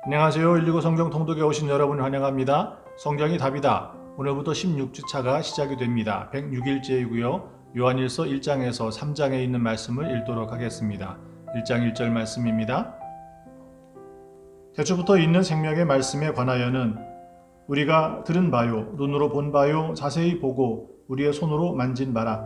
안녕하세요. 119 성경 통독에 오신 여러분을 환영합니다. 성경이 답이다. 오늘부터 16주차가 시작이 됩니다. 106일째이고요. 요한일서 1장에서 3장에 있는 말씀을 읽도록 하겠습니다. 1장 1절 말씀입니다. 태초부터 있는 생명의 말씀에 관하여는 우리가 들은 바요, 눈으로 본 바요, 자세히 보고 우리의 손으로 만진 바라.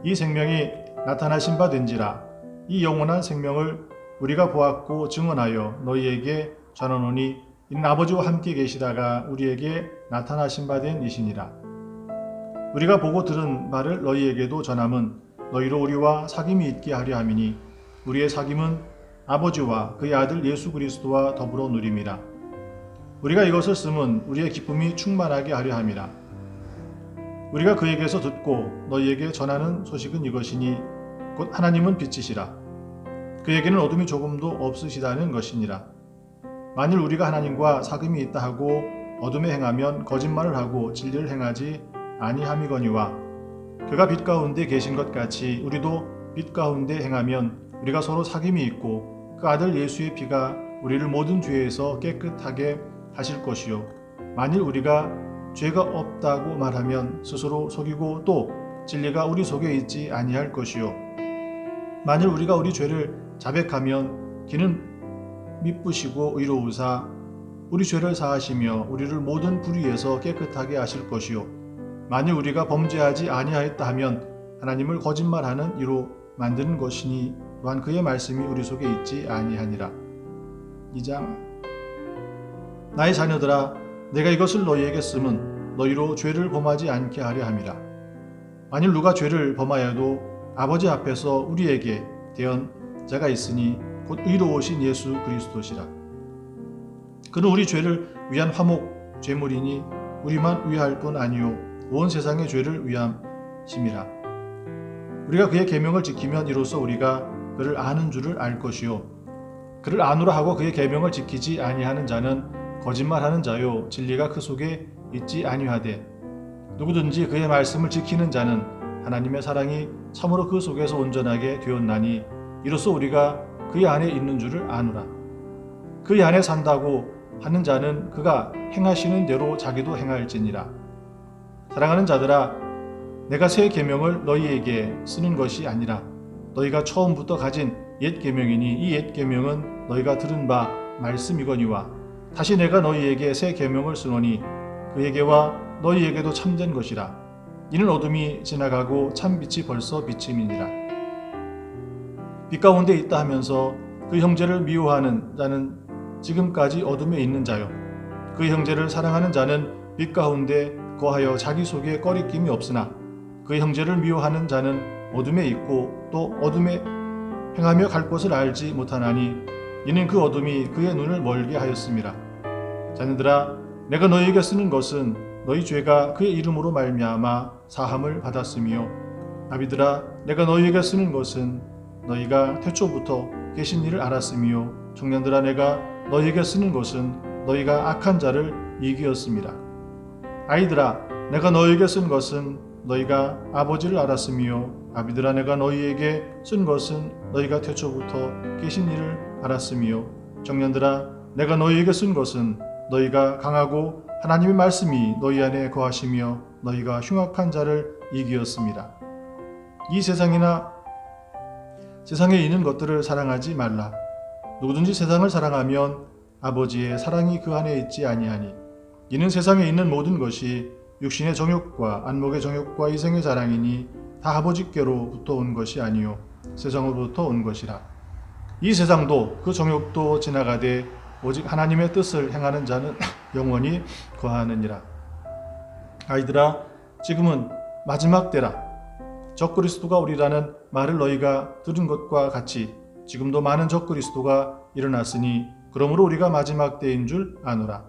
이 생명이 나타나신 바 된지라. 이 영원한 생명을 우리가 보았고 증언하여 너희에게 전하노니 이는 아버지와 함께 계시다가 우리에게 나타나신 바 된 이시니라. 우리가 보고 들은 바를 너희에게도 전함은 너희로 우리와 사귐이 있게 하려 함이니 우리의 사귐은 아버지와 그의 아들 예수 그리스도와 더불어 누림이라. 우리가 이것을 쓰면 우리의 기쁨이 충만하게 하려 함이라. 우리가 그에게서 듣고 너희에게 전하는 소식은 이것이니 곧 하나님은 빛이시라. 그에게는 어둠이 조금도 없으시다는 것이니라. 만일 우리가 하나님과 사귐이 있다 하고 어둠에 행하면 거짓말을 하고 진리를 행하지 아니함이거니와 그가 빛 가운데 계신 것 같이 우리도 빛 가운데 행하면 우리가 서로 사귐이 있고 그 아들 예수의 피가 우리를 모든 죄에서 깨끗하게 하실 것이요 만일 우리가 죄가 없다고 말하면 스스로 속이고 또 진리가 우리 속에 있지 아니할 것이요 만일 우리가 우리 죄를 자백하면 그는 미쁘시고 의로우사 우리 죄를 사하시며 우리를 모든 불의에서 깨끗하게 하실 것이요 만일 우리가 범죄하지 아니하였다 하면 하나님을 거짓말하는 이로 만드는 것이니 또한 그의 말씀이 우리 속에 있지 아니하니라. 2장 나의 자녀들아 내가 이것을 너희에게 쓰면 너희로 죄를 범하지 않게 하려 함이라. 만일 누가 죄를 범하여도 아버지 앞에서 우리에게 대언 자가 있으니 곧 의로우신 예수 그리스도시라. 그는 우리 죄를 위한 화목 제물이니 우리만 위할 뿐 아니요 온 세상의 죄를 위함심이라. 우리가 그의 계명을 지키면 이로써 우리가 그를 아는 줄을 알 것이요 그를 아노라 하고 그의 계명을 지키지 아니하는 자는 거짓말하는 자요 진리가 그 속에 있지 아니하되 누구든지 그의 말씀을 지키는 자는 하나님의 사랑이 참으로 그 속에서 온전하게 되었나니 이로써 우리가 그의 안에 있는 줄을 아노라. 그의 안에 산다고 하는 자는 그가 행하시는 대로 자기도 행할지니라. 사랑하는 자들아 내가 새 계명을 너희에게 쓰는 것이 아니라 너희가 처음부터 가진 옛 계명이니 이 옛 계명은 너희가 들은 바 말씀이거니와 다시 내가 너희에게 새 계명을 쓰노니 그에게와 너희에게도 참된 것이라. 이는 어둠이 지나가고 참 빛이 벌써 비침이니라. 빛 가운데 있다 하면서 그 형제를 미워하는 자는 지금까지 어둠에 있는 자요 그 형제를 사랑하는 자는 빛 가운데 거하여 자기 속에 꺼리낌이 없으나 그 형제를 미워하는 자는 어둠에 있고 또 어둠에 행하며 갈 곳을 알지 못하나니 이는 그 어둠이 그의 눈을 멀게 하였음이라. 자녀들아 내가 너희에게 쓰는 것은 너희 죄가 그의 이름으로 말미암아 사함을 받았으며 아비들아 내가 너희에게 쓰는 것은 너희가 태초부터 계신 일을 알았으며 청년들아 내가 너희에게 쓰는 것은 너희가 악한 자를 이기었습니다. 아이들아 내가 너희에게 쓴 것은 너희가 아버지를 알았으며 아비들아 내가 너희에게 쓴 것은 너희가 태초부터 계신 일을 알았으며 청년들아 내가 너희에게 쓴 것은 너희가 강하고 하나님의 말씀이 너희 안에 거하시며 너희가 흉악한 자를 이기었습니다. 이 세상에 있는 것들을 사랑하지 말라. 누구든지 세상을 사랑하면 아버지의 사랑이 그 안에 있지 아니하니 이는 세상에 있는 모든 것이 육신의 정욕과 안목의 정욕과 이생의 자랑이니 다 아버지께로부터 온 것이 아니요 세상으로부터 온 것이라. 이 세상도 그 정욕도 지나가되 오직 하나님의 뜻을 행하는 자는 영원히 거하느니라. 아이들아 지금은 마지막 때라. 적그리스도가 오리라는 말을 너희가 들은 것과 같이 지금도 많은 적그리스도가 일어났으니 그러므로 우리가 마지막 때인 줄 아노라.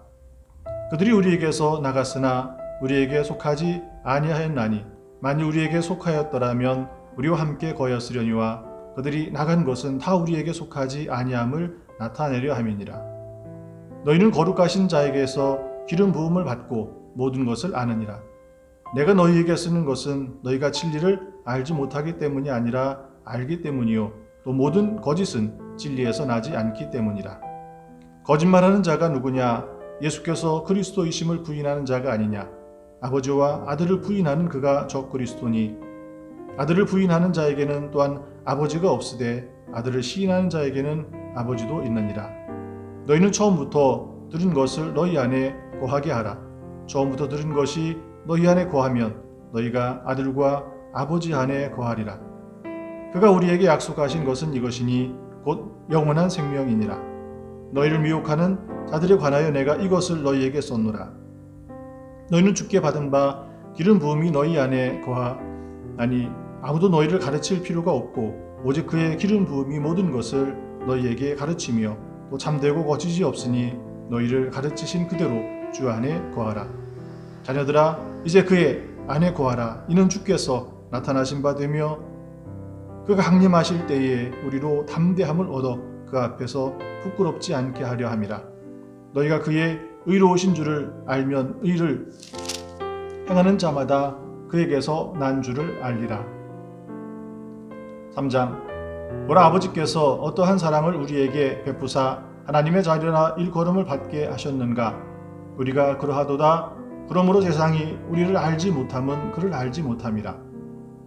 그들이 우리에게서 나갔으나 우리에게 속하지 아니하였나니 만일 우리에게 속하였더라면 우리와 함께 거였으려니와 그들이 나간 것은 다 우리에게 속하지 아니함을 나타내려 함이니라. 너희는 거룩하신 자에게서 기름 부음을 받고 모든 것을 아느니라. 내가 너희에게 쓰는 것은 너희가 진리를 알지 못하기 때문이 아니라 알기 때문이요 또 모든 거짓은 진리에서 나지 않기 때문이라. 거짓말하는 자가 누구냐? 예수께서 그리스도이심을 부인하는 자가 아니냐? 아버지와 아들을 부인하는 그가 적그리스도니 아들을 부인하는 자에게는 또한 아버지가 없으되 아들을 시인하는 자에게는 아버지도 있느니라. 너희는 처음부터 들은 것을 너희 안에 거하게 하라. 처음부터 들은 것이 너희 안에 거하면 너희가 아들과 아버지 안에 거하리라. 그가 우리에게 약속하신 것은 이것이니 곧 영원한 생명이니라. 너희를 미혹하는 자들에 관하여 내가 이것을 너희에게 썼노라. 너희는 주께 받은 바 기름 부음이 너희 안에 거하나니 아무도 너희를 가르칠 필요가 없고 오직 그의 기름 부음이 모든 것을 너희에게 가르치며 또 참되고 거짓이 없으니 너희를 가르치신 그대로 주 안에 거하라. 자녀들아 이제 그의 안에 거하라. 이는 주께서 나타나신 바 되며 그가 강림하실 때에 우리로 담대함을 얻어 그 앞에서 부끄럽지 않게 하려 함이라. 너희가 그의 의로우신 줄을 알면 의를 행하는 자마다 그에게서 난 줄을 알리라. 3장 보라 아버지께서 어떠한 사랑을 우리에게 베푸사 하나님의 자녀라 일컬음을 받게 하셨는가. 우리가 그러하도다. 그러므로 세상이 우리를 알지 못함은 그를 알지 못함이라.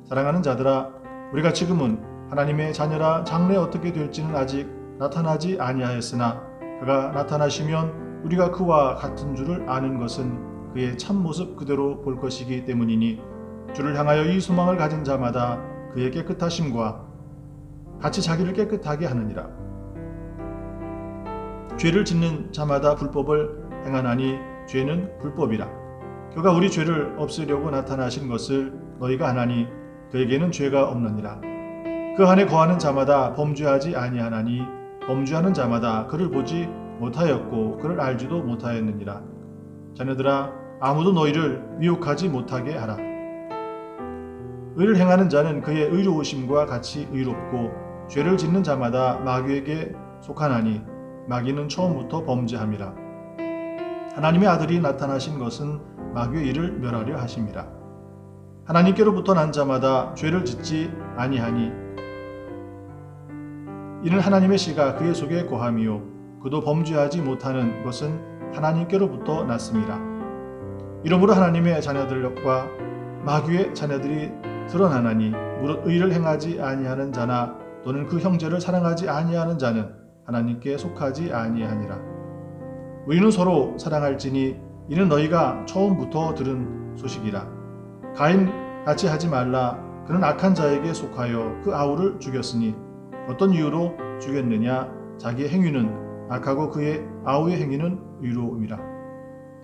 사랑하는 자들아 우리가 지금은 하나님의 자녀라 장래 어떻게 될지는 아직 나타나지 아니하였으나 그가 나타나시면 우리가 그와 같은 줄을 아는 것은 그의 참모습 그대로 볼 것이기 때문이니 주를 향하여 이 소망을 가진 자마다 그의 깨끗하심과 같이 자기를 깨끗하게 하느니라. 죄를 짓는 자마다 불법을 행하나니 죄는 불법이라. 그가 우리 죄를 없애려고 나타나신 것을 너희가 아나니 그에게는 죄가 없느니라. 그 안에 거하는 자마다 범죄하지 아니하나니 범죄하는 자마다 그를 보지 못하였고 그를 알지도 못하였느니라. 자녀들아 아무도 너희를 미혹하지 못하게 하라. 의를 행하는 자는 그의 의로우심과 같이 의롭고 죄를 짓는 자마다 마귀에게 속하나니 마귀는 처음부터 범죄함이라. 하나님의 아들이 나타나신 것은 마귀의 일을 멸하려 하심이라. 하나님께로부터 난 자마다 죄를 짓지 아니하니 이는 하나님의 씨가 그의 속에 거함이요 그도 범죄하지 못하는 것은 하나님께로부터 났음이라. 이러므로 하나님의 자녀들과 마귀의 자녀들이 드러나나니 무릇 의를 행하지 아니하는 자나 또는 그 형제를 사랑하지 아니하는 자는 하나님께 속하지 아니하니라. 우리는 서로 사랑할지니 이는 너희가 처음부터 들은 소식이라. 가인 같이 하지 말라. 그는 악한 자에게 속하여 그 아우를 죽였으니 어떤 이유로 죽였느냐. 자기의 행위는 악하고 그의 아우의 행위는 의로움이라.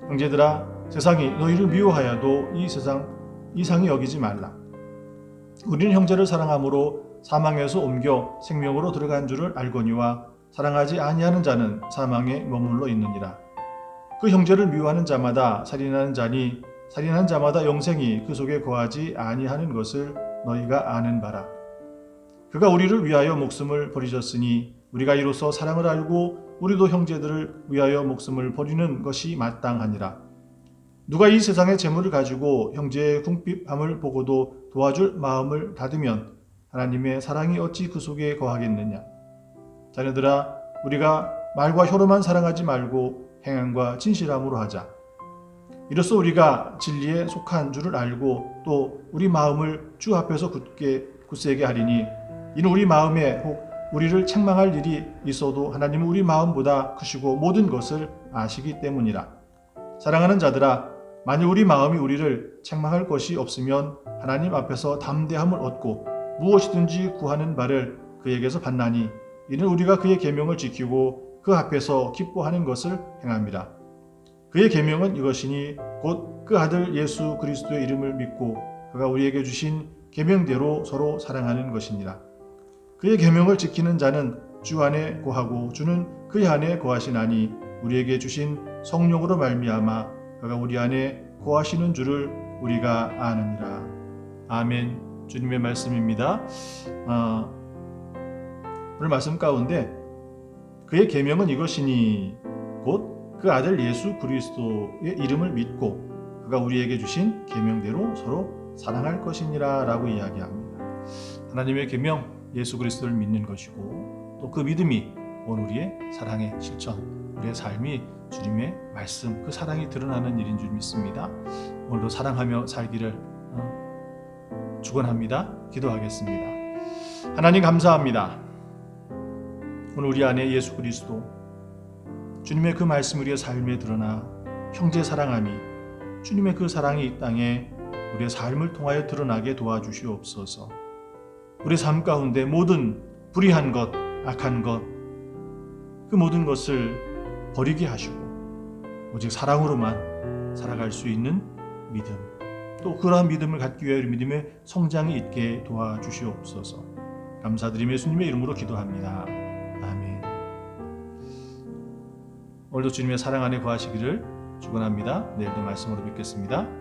형제들아 세상이 너희를 미워하여도 이 세상 이상히 여기지 말라. 우리는 형제를 사랑함으로 사망에서 옮겨 생명으로 들어간 줄을 알거니와 사랑하지 아니하는 자는 사망에 머물러 있느니라. 그 형제를 미워하는 자마다 살인하는 자니 살인한 자마다 영생이 그 속에 거하지 아니하는 것을 너희가 아는 바라. 그가 우리를 위하여 목숨을 버리셨으니 우리가 이로써 사랑을 알고 우리도 형제들을 위하여 목숨을 버리는 것이 마땅하니라. 누가 이 세상의 재물을 가지고 형제의 궁핍함을 보고도 도와줄 마음을 닫으면 하나님의 사랑이 어찌 그 속에 거하겠느냐. 자녀들아 우리가 말과 혀로만 사랑하지 말고 행함과 진실함으로 하자. 이로써 우리가 진리에 속한 줄을 알고 또 우리 마음을 주 앞에서 굳세게 하리니 이는 우리 마음에 혹 우리를 책망할 일이 있어도 하나님은 우리 마음보다 크시고 모든 것을 아시기 때문이라. 사랑하는 자들아 만일 우리 마음이 우리를 책망할 것이 없으면 하나님 앞에서 담대함을 얻고 무엇이든지 구하는 바를 그에게서 받나니 이는 우리가 그의 계명을 지키고 그 앞에서 기뻐하는 것을 행합니다. 그의 계명은 이것이니 곧 그 아들 예수 그리스도의 이름을 믿고 그가 우리에게 주신 계명대로 서로 사랑하는 것이니라. 그의 계명을 지키는 자는 주 안에 거하고 주는 그의 안에 거하시나니 우리에게 주신 성령으로 말미암아 그가 우리 안에 거하시는 줄을 우리가 아느니라. 아멘. 주님의 말씀입니다. 오늘 말씀 가운데 그의 계명은 이것이니 곧 그 아들 예수 그리스도의 이름을 믿고 그가 우리에게 주신 계명대로 서로 사랑할 것이니라 라고 이야기합니다. 하나님의 계명 예수 그리스도를 믿는 것이고 또 그 믿음이 오늘 우리의 사랑의 실천, 우리의 삶이 주님의 말씀, 그 사랑이 드러나는 일인 줄 믿습니다. 오늘도 사랑하며 살기를 축원합니다. 기도하겠습니다. 하나님 감사합니다. 오늘 우리 안에 예수 그리스도 주님의 그 말씀 우리의 삶에 드러나 형제 사랑함이 주님의 그 사랑이 이 땅에 우리의 삶을 통하여 드러나게 도와주시옵소서. 우리 삶 가운데 모든 불의한 것, 악한 것, 그 모든 것을 버리게 하시고 오직 사랑으로만 살아갈 수 있는 믿음, 또 그러한 믿음을 갖기 위해 믿음의 성장이 있게 도와주시옵소서. 감사드리며 예수님의 이름으로 기도합니다. 아멘. 오늘도 주님의 사랑 안에 거하시기를 축원합니다. 내일도 말씀으로 뵙겠습니다.